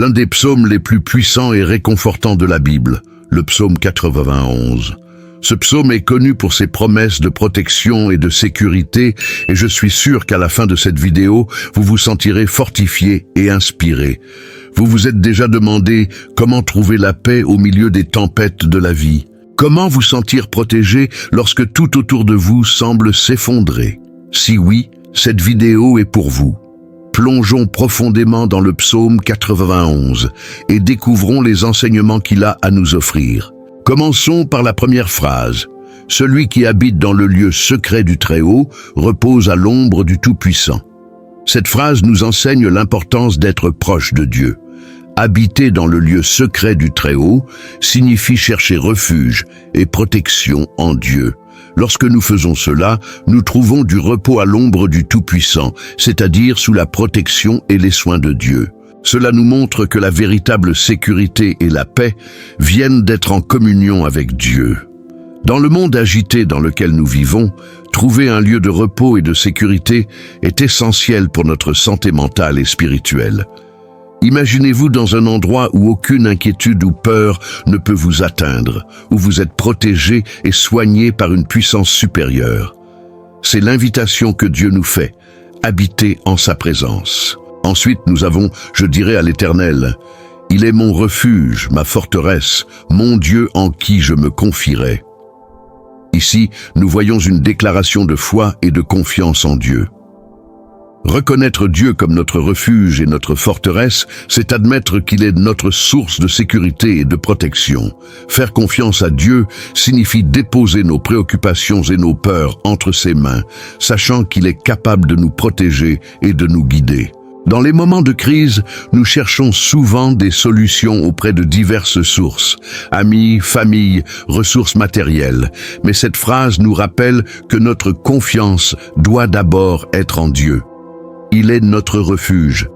l'un des psaumes les plus puissants et réconfortants de la Bible, le psaume 91. Ce psaume est connu pour ses promesses de protection et de sécurité, et je suis sûr qu'à la fin de cette vidéo, vous vous sentirez fortifié et inspiré. Vous vous êtes déjà demandé comment trouver la paix au milieu des tempêtes de la vie. Comment vous sentir protégé lorsque tout autour de vous semble s'effondrer? Si oui, cette vidéo est pour vous. Plongeons profondément dans le psaume 91 et découvrons les enseignements qu'il a à nous offrir. Commençons par la première phrase. « Celui qui habite dans le lieu secret du Très-Haut repose à l'ombre du Tout-Puissant ». Cette phrase nous enseigne l'importance d'être proche de Dieu. Habiter dans le lieu secret du Très-Haut signifie chercher refuge et protection en Dieu. Lorsque nous faisons cela, nous trouvons du repos à l'ombre du Tout-Puissant, c'est-à-dire sous la protection et les soins de Dieu. Cela nous montre que la véritable sécurité et la paix viennent d'être en communion avec Dieu. Dans le monde agité dans lequel nous vivons, trouver un lieu de repos et de sécurité est essentiel pour notre santé mentale et spirituelle. Imaginez-vous dans un endroit où aucune inquiétude ou peur ne peut vous atteindre, où vous êtes protégé et soigné par une puissance supérieure. C'est l'invitation que Dieu nous fait, habiter en sa présence. Ensuite, nous avons « Je dirai à l'Éternel ». Il est mon refuge, ma forteresse, mon Dieu en qui je me confierai. Ici, nous voyons une déclaration de foi et de confiance en Dieu. Reconnaître Dieu comme notre refuge et notre forteresse, c'est admettre qu'il est notre source de sécurité et de protection. Faire confiance à Dieu signifie déposer nos préoccupations et nos peurs entre ses mains, sachant qu'il est capable de nous protéger et de nous guider. Dans les moments de crise, nous cherchons souvent des solutions auprès de diverses sources, amis, famille, ressources matérielles. Mais cette phrase nous rappelle que notre confiance doit d'abord être en Dieu. Il est notre refuge,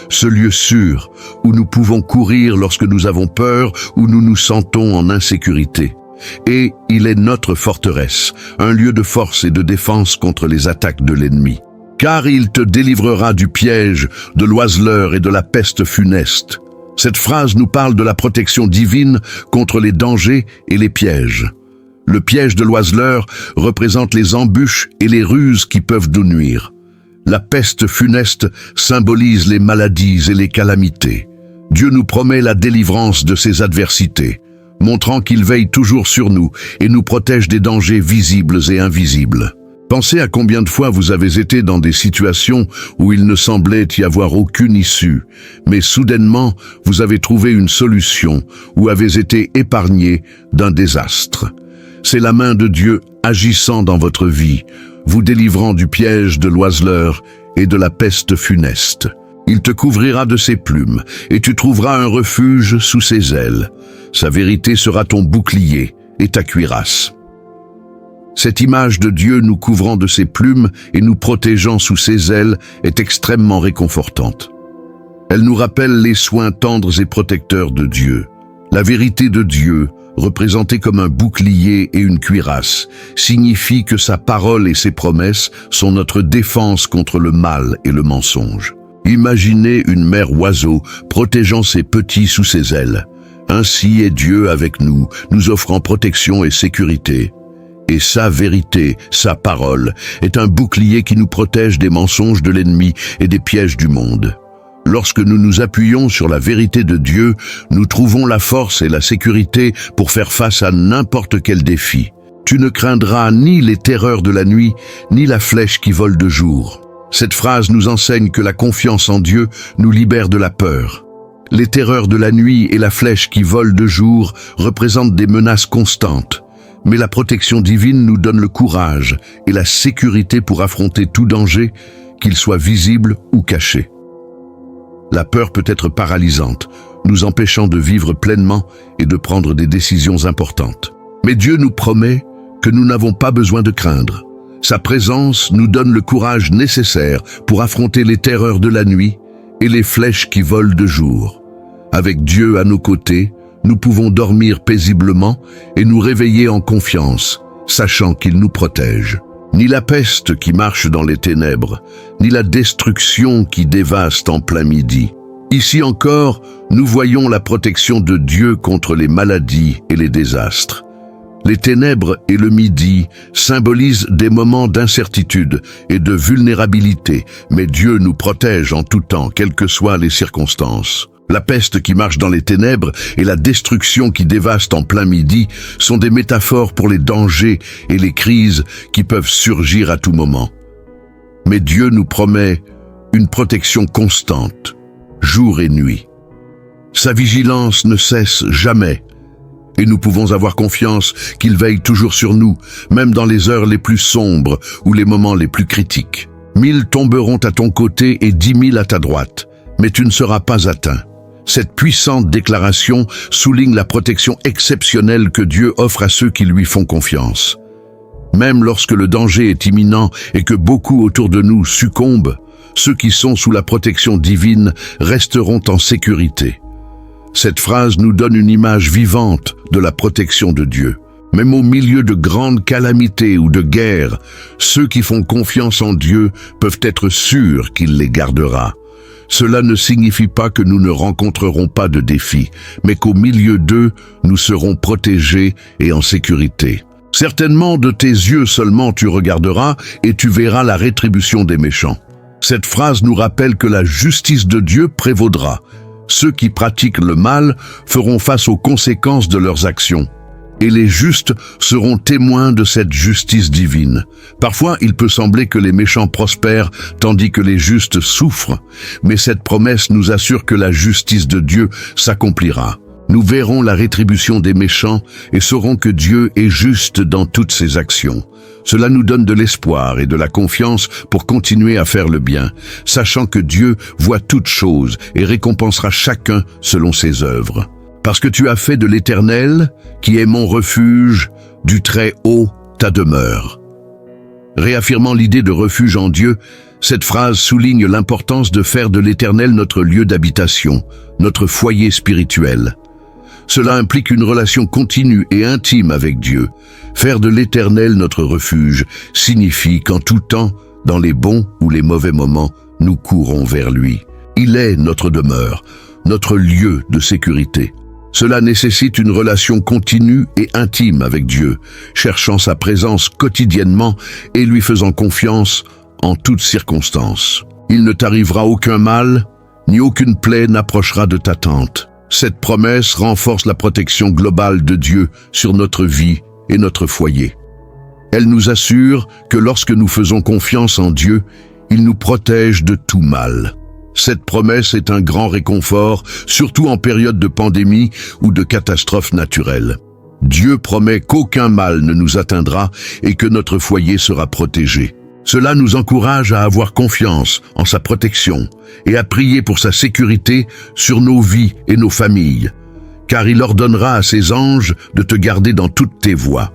ce lieu sûr où nous pouvons courir lorsque nous avons peur ou nous nous sentons en insécurité. Et il est notre forteresse, un lieu de force et de défense contre les attaques de l'ennemi. Car il te délivrera du piège, de l'oiseleur et de la peste funeste. Cette phrase nous parle de la protection divine contre les dangers et les pièges. Le piège de l'oiseleur représente les embûches et les ruses qui peuvent nous nuire. La peste funeste symbolise les maladies et les calamités. Dieu nous promet la délivrance de ces adversités, montrant qu'il veille toujours sur nous et nous protège des dangers visibles et invisibles. Pensez à combien de fois vous avez été dans des situations où il ne semblait y avoir aucune issue, mais soudainement vous avez trouvé une solution ou avez été épargné d'un désastre. C'est la main de Dieu agissant dans votre vie, vous délivrant du piège de l'oiseleur et de la peste funeste. Il te couvrira de ses plumes et tu trouveras un refuge sous ses ailes. Sa vérité sera ton bouclier et ta cuirasse. Cette image de Dieu nous couvrant de ses plumes et nous protégeant sous ses ailes est extrêmement réconfortante. Elle nous rappelle les soins tendres et protecteurs de Dieu. La vérité de Dieu, représentée comme un bouclier et une cuirasse, signifie que sa parole et ses promesses sont notre défense contre le mal et le mensonge. Imaginez une mère oiseau protégeant ses petits sous ses ailes. Ainsi est Dieu avec nous, nous offrant protection et sécurité. Et sa vérité, sa parole, est un bouclier qui nous protège des mensonges de l'ennemi et des pièges du monde. Lorsque nous nous appuyons sur la vérité de Dieu, nous trouvons la force et la sécurité pour faire face à n'importe quel défi. Tu ne craindras ni les terreurs de la nuit, ni la flèche qui vole de jour. Cette phrase nous enseigne que la confiance en Dieu nous libère de la peur. Les terreurs de la nuit et la flèche qui vole de jour représentent des menaces constantes. Mais la protection divine nous donne le courage et la sécurité pour affronter tout danger, qu'il soit visible ou caché. La peur peut être paralysante, nous empêchant de vivre pleinement et de prendre des décisions importantes. Mais Dieu nous promet que nous n'avons pas besoin de craindre. Sa présence nous donne le courage nécessaire pour affronter les terreurs de la nuit et les flèches qui volent de jour. Avec Dieu à nos côtés, nous pouvons dormir paisiblement et nous réveiller en confiance, sachant qu'il nous protège. Ni la peste qui marche dans les ténèbres, ni la destruction qui dévaste en plein midi, Ici encore, nous voyons la protection de Dieu contre les maladies et les désastres. Les ténèbres et le midi symbolisent des moments d'incertitude et de vulnérabilité, mais Dieu nous protège en tout temps, quelles que soient les circonstances. La peste qui marche dans les ténèbres et la destruction qui dévaste en plein midi sont des métaphores pour les dangers et les crises qui peuvent surgir à tout moment. Mais Dieu nous promet une protection constante, jour et nuit. Sa vigilance ne cesse jamais. Et nous pouvons avoir confiance qu'il veille toujours sur nous, même dans les heures les plus sombres ou les moments les plus critiques. 1000 tomberont à ton côté et 10 000 à ta droite, mais tu ne seras pas atteint. Cette puissante déclaration souligne la protection exceptionnelle que Dieu offre à ceux qui lui font confiance. Même lorsque le danger est imminent et que beaucoup autour de nous succombent, ceux qui sont sous la protection divine resteront en sécurité. Cette phrase nous donne une image vivante de la protection de Dieu. Même au milieu de grandes calamités ou de guerres, ceux qui font confiance en Dieu peuvent être sûrs qu'il les gardera. Cela ne signifie pas que nous ne rencontrerons pas de défis, mais qu'au milieu d'eux, nous serons protégés et en sécurité. Certainement de tes yeux seulement tu regarderas et tu verras la rétribution des méchants. Cette phrase nous rappelle que la justice de Dieu prévaudra. Ceux qui pratiquent le mal feront face aux conséquences de leurs actions. Et les justes seront témoins de cette justice divine. Parfois, il peut sembler que les méchants prospèrent tandis que les justes souffrent, mais cette promesse nous assure que la justice de Dieu s'accomplira. Nous verrons la rétribution des méchants et saurons que Dieu est juste dans toutes ses actions. Cela nous donne de l'espoir et de la confiance pour continuer à faire le bien, sachant que Dieu voit toutes choses et récompensera chacun selon ses œuvres. Parce que tu as fait de l'Éternel, qui est mon refuge, du Très-Haut ta demeure. Réaffirmant l'idée de refuge en Dieu, cette phrase souligne l'importance de faire de l'Éternel notre lieu d'habitation, notre foyer spirituel. Cela implique une relation continue et intime avec Dieu. Faire de l'Éternel notre refuge signifie qu'en tout temps, dans les bons ou les mauvais moments, nous courons vers lui. Il est notre demeure, notre lieu de sécurité. Cela nécessite une relation continue et intime avec Dieu, cherchant sa présence quotidiennement et lui faisant confiance en toutes circonstances. Il ne t'arrivera aucun mal, ni aucune plaie n'approchera de ta tente. Cette promesse renforce la protection globale de Dieu sur notre vie et notre foyer. Elle nous assure que lorsque nous faisons confiance en Dieu, il nous protège de tout mal. Cette promesse est un grand réconfort, surtout en période de pandémie ou de catastrophe naturelle. Dieu promet qu'aucun mal ne nous atteindra et que notre foyer sera protégé. Cela nous encourage à avoir confiance en sa protection et à prier pour sa sécurité sur nos vies et nos familles, car il ordonnera à ses anges de te garder dans toutes tes voies.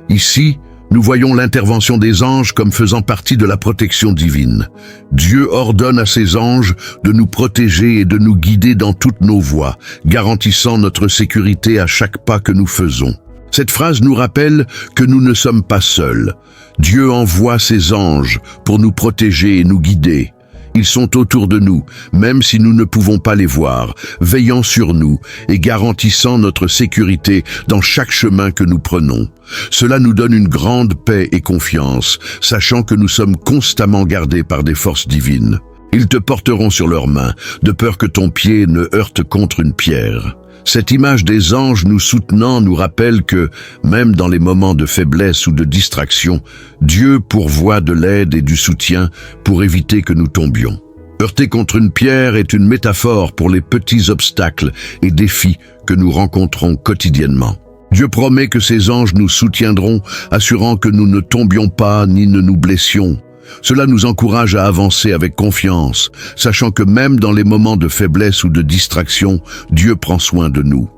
Ici, nous voyons l'intervention des anges comme faisant partie de la protection divine. Dieu ordonne à ses anges de nous protéger et de nous guider dans toutes nos voies, garantissant notre sécurité à chaque pas que nous faisons. Cette phrase nous rappelle que nous ne sommes pas seuls. Dieu envoie ses anges pour nous protéger et nous guider. Ils sont autour de nous, même si nous ne pouvons pas les voir, veillant sur nous et garantissant notre sécurité dans chaque chemin que nous prenons. Cela nous donne une grande paix et confiance, sachant que nous sommes constamment gardés par des forces divines. Ils te porteront sur leurs mains, de peur que ton pied ne heurte contre une pierre. Cette image des anges nous soutenant nous rappelle que, même dans les moments de faiblesse ou de distraction, Dieu pourvoit de l'aide et du soutien pour éviter que nous tombions. Heurter contre une pierre est une métaphore pour les petits obstacles et défis que nous rencontrons quotidiennement. Dieu promet que ses anges nous soutiendront, assurant que nous ne tombions pas ni ne nous blessions. Cela nous encourage à avancer avec confiance, sachant que même dans les moments de faiblesse ou de distraction, Dieu prend soin de nous.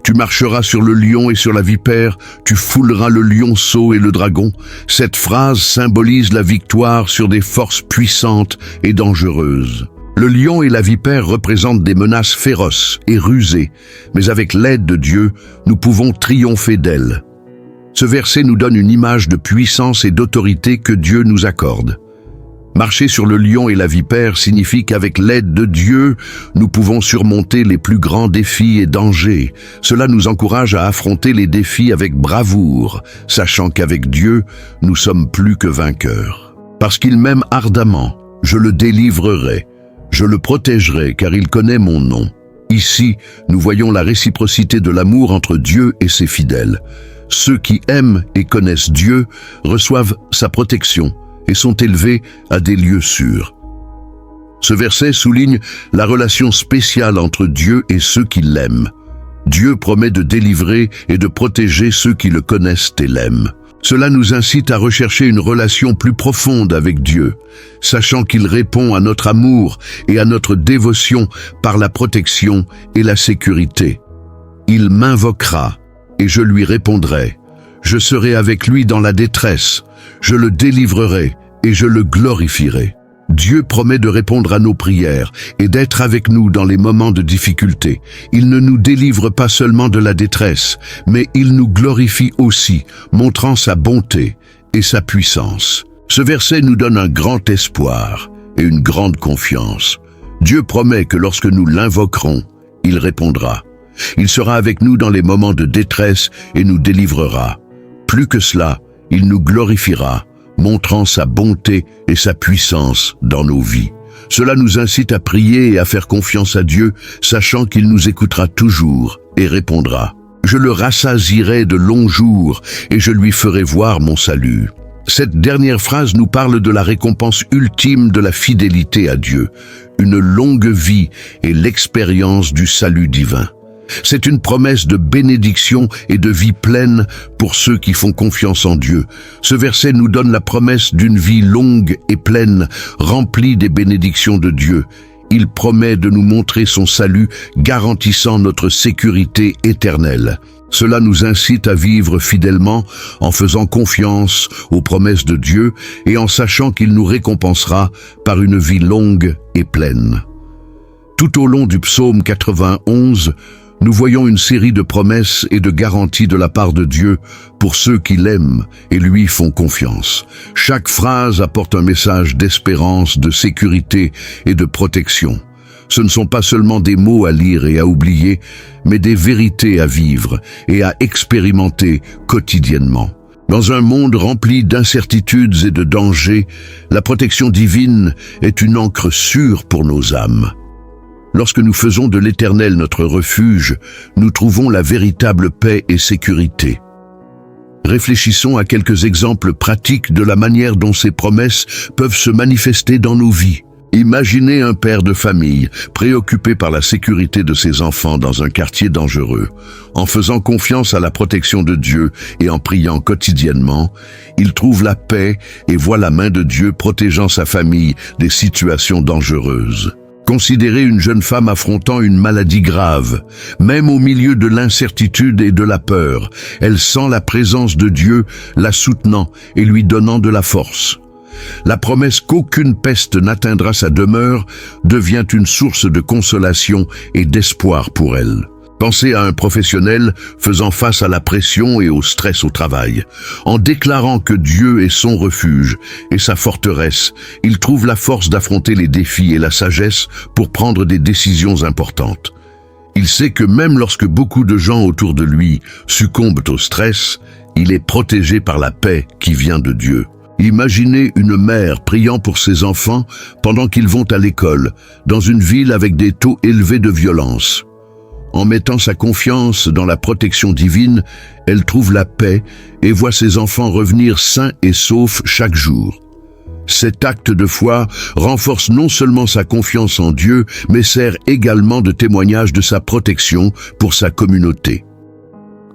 Tu marcheras sur le lion et sur la vipère, tu fouleras le lionceau et le dragon. Cette phrase symbolise la victoire sur des forces puissantes et dangereuses. Le lion et la vipère représentent des menaces féroces et rusées, mais avec l'aide de Dieu, nous pouvons triompher d'elles. Ce verset nous donne une image de puissance et d'autorité que Dieu nous accorde. Marcher sur le lion et la vipère signifie qu'avec l'aide de Dieu, nous pouvons surmonter les plus grands défis et dangers. Cela nous encourage à affronter les défis avec bravoure, sachant qu'avec Dieu, nous sommes plus que vainqueurs. Parce qu'il m'aime ardemment, je le délivrerai, je le protégerai car il connaît mon nom. Ici, nous voyons la réciprocité de l'amour entre Dieu et ses fidèles. Ceux qui aiment et connaissent Dieu reçoivent sa protection et sont élevés à des lieux sûrs. Ce verset souligne la relation spéciale entre Dieu et ceux qui l'aiment. Dieu promet de délivrer et de protéger ceux qui le connaissent et l'aiment. Cela nous incite à rechercher une relation plus profonde avec Dieu, sachant qu'il répond à notre amour et à notre dévotion par la protection et la sécurité. Il m'invoquera et je lui répondrai. Je serai avec lui dans la détresse, je le délivrerai et je le glorifierai. Dieu promet de répondre à nos prières et d'être avec nous dans les moments de difficulté. Il ne nous délivre pas seulement de la détresse, mais il nous glorifie aussi, montrant sa bonté et sa puissance. Ce verset nous donne un grand espoir et une grande confiance. Dieu promet que lorsque nous l'invoquerons, il répondra. Il sera avec nous dans les moments de détresse et nous délivrera. Plus que cela, il nous glorifiera, montrant sa bonté et sa puissance dans nos vies. Cela nous incite à prier et à faire confiance à Dieu, sachant qu'il nous écoutera toujours et répondra. Je le rassasierai de longs jours et je lui ferai voir mon salut. Cette dernière phrase nous parle de la récompense ultime de la fidélité à Dieu, une longue vie et l'expérience du salut divin. C'est une promesse de bénédiction et de vie pleine pour ceux qui font confiance en Dieu. Ce verset nous donne la promesse d'une vie longue et pleine, remplie des bénédictions de Dieu. Il promet de nous montrer son salut, garantissant notre sécurité éternelle. Cela nous incite à vivre fidèlement en faisant confiance aux promesses de Dieu et en sachant qu'il nous récompensera par une vie longue et pleine. Tout au long du psaume 91, nous voyons une série de promesses et de garanties de la part de Dieu pour ceux qui l'aiment et lui font confiance. Chaque phrase apporte un message d'espérance, de sécurité et de protection. Ce ne sont pas seulement des mots à lire et à oublier, mais des vérités à vivre et à expérimenter quotidiennement. Dans un monde rempli d'incertitudes et de dangers, la protection divine est une ancre sûre pour nos âmes. Lorsque nous faisons de l'Éternel notre refuge, nous trouvons la véritable paix et sécurité. Réfléchissons à quelques exemples pratiques de la manière dont ces promesses peuvent se manifester dans nos vies. Imaginez un père de famille, préoccupé par la sécurité de ses enfants dans un quartier dangereux. En faisant confiance à la protection de Dieu et en priant quotidiennement, il trouve la paix et voit la main de Dieu protégeant sa famille des situations dangereuses. Considérez une jeune femme affrontant une maladie grave. Même au milieu de l'incertitude et de la peur, elle sent la présence de Dieu la soutenant et lui donnant de la force. La promesse qu'aucune peste n'atteindra sa demeure devient une source de consolation et d'espoir pour elle. Pensez à un professionnel faisant face à la pression et au stress au travail. En déclarant que Dieu est son refuge et sa forteresse, il trouve la force d'affronter les défis et la sagesse pour prendre des décisions importantes. Il sait que même lorsque beaucoup de gens autour de lui succombent au stress, il est protégé par la paix qui vient de Dieu. Imaginez une mère priant pour ses enfants pendant qu'ils vont à l'école, dans une ville avec des taux élevés de violence. En mettant sa confiance dans la protection divine, elle trouve la paix et voit ses enfants revenir sains et saufs chaque jour. Cet acte de foi renforce non seulement sa confiance en Dieu, mais sert également de témoignage de sa protection pour sa communauté.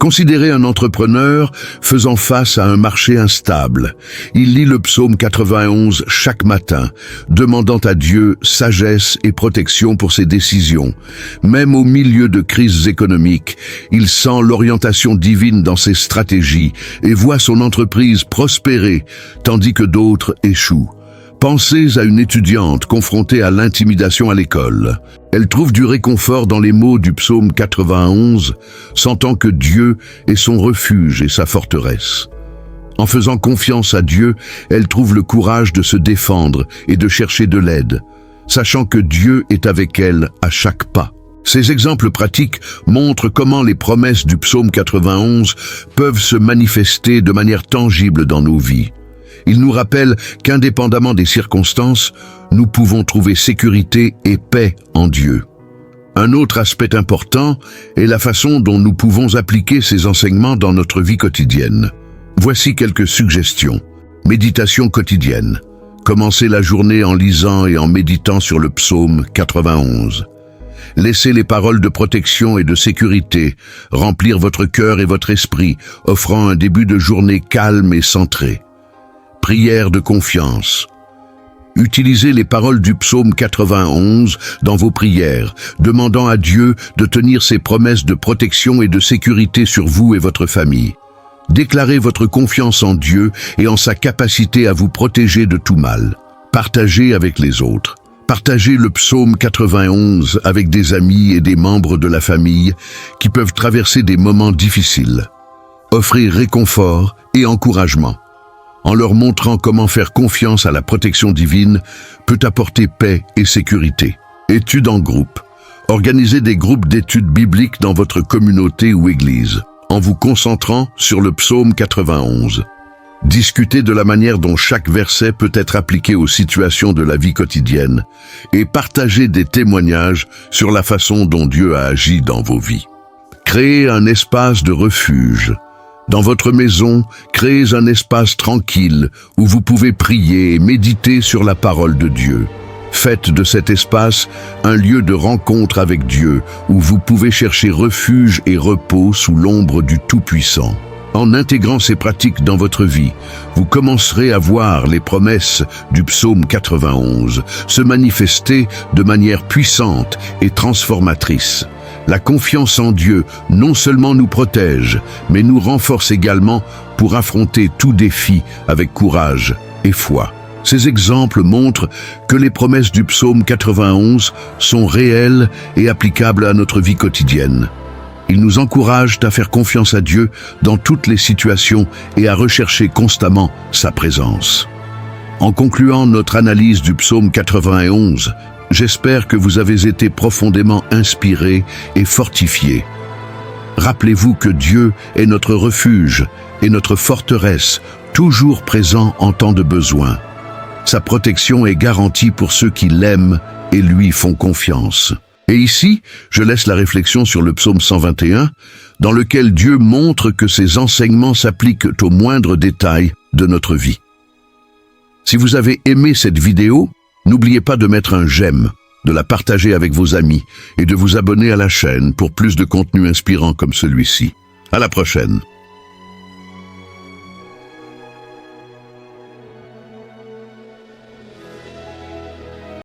Considérez un entrepreneur faisant face à un marché instable. Il lit le psaume 91 chaque matin, demandant à Dieu sagesse et protection pour ses décisions. Même au milieu de crises économiques, il sent l'orientation divine dans ses stratégies et voit son entreprise prospérer, tandis que d'autres échouent. Pensez à une étudiante confrontée à l'intimidation à l'école. Elle trouve du réconfort dans les mots du psaume 91, sentant que Dieu est son refuge et sa forteresse. En faisant confiance à Dieu, elle trouve le courage de se défendre et de chercher de l'aide, sachant que Dieu est avec elle à chaque pas. Ces exemples pratiques montrent comment les promesses du psaume 91 peuvent se manifester de manière tangible dans nos vies. Ils nous rappellent qu'indépendamment des circonstances, nous pouvons trouver sécurité et paix en Dieu. Un autre aspect important est la façon dont nous pouvons appliquer ces enseignements dans notre vie quotidienne. Voici quelques suggestions. Méditation quotidienne. Commencez la journée en lisant et en méditant sur le psaume 91. Laissez les paroles de protection et de sécurité remplir votre cœur et votre esprit, offrant un début de journée calme et centré. Prière de confiance. Utilisez les paroles du psaume 91 dans vos prières, demandant à Dieu de tenir ses promesses de protection et de sécurité sur vous et votre famille. Déclarez votre confiance en Dieu et en sa capacité à vous protéger de tout mal. Partagez avec les autres. Partagez le psaume 91 avec des amis et des membres de la famille qui peuvent traverser des moments difficiles. Offrez réconfort et encouragement. En leur montrant comment faire confiance à la protection divine peut apporter paix et sécurité. Études en groupe. Organisez des groupes d'études bibliques dans votre communauté ou église, en vous concentrant sur le psaume 91. Discutez de la manière dont chaque verset peut être appliqué aux situations de la vie quotidienne et partagez des témoignages sur la façon dont Dieu a agi dans vos vies. Créez un espace de refuge. Dans votre maison, créez un espace tranquille où vous pouvez prier et méditer sur la parole de Dieu. Faites de cet espace un lieu de rencontre avec Dieu où vous pouvez chercher refuge et repos sous l'ombre du Tout-Puissant. En intégrant ces pratiques dans votre vie, vous commencerez à voir les promesses du psaume 91 se manifester de manière puissante et transformatrice. La confiance en Dieu non seulement nous protège, mais nous renforce également pour affronter tout défi avec courage et foi. Ces exemples montrent que les promesses du psaume 91 sont réelles et applicables à notre vie quotidienne. Ils nous encouragent à faire confiance à Dieu dans toutes les situations et à rechercher constamment sa présence. En concluant notre analyse du psaume 91, j'espère que vous avez été profondément inspirés et fortifiés. Rappelez-vous que Dieu est notre refuge et notre forteresse, toujours présent en temps de besoin. Sa protection est garantie pour ceux qui l'aiment et lui font confiance. Et ici, je laisse la réflexion sur le psaume 121, dans lequel Dieu montre que ses enseignements s'appliquent aux moindres détails de notre vie. Si vous avez aimé cette vidéo, n'oubliez pas de mettre un j'aime, de la partager avec vos amis et de vous abonner à la chaîne pour plus de contenu inspirant comme celui-ci. À la prochaine.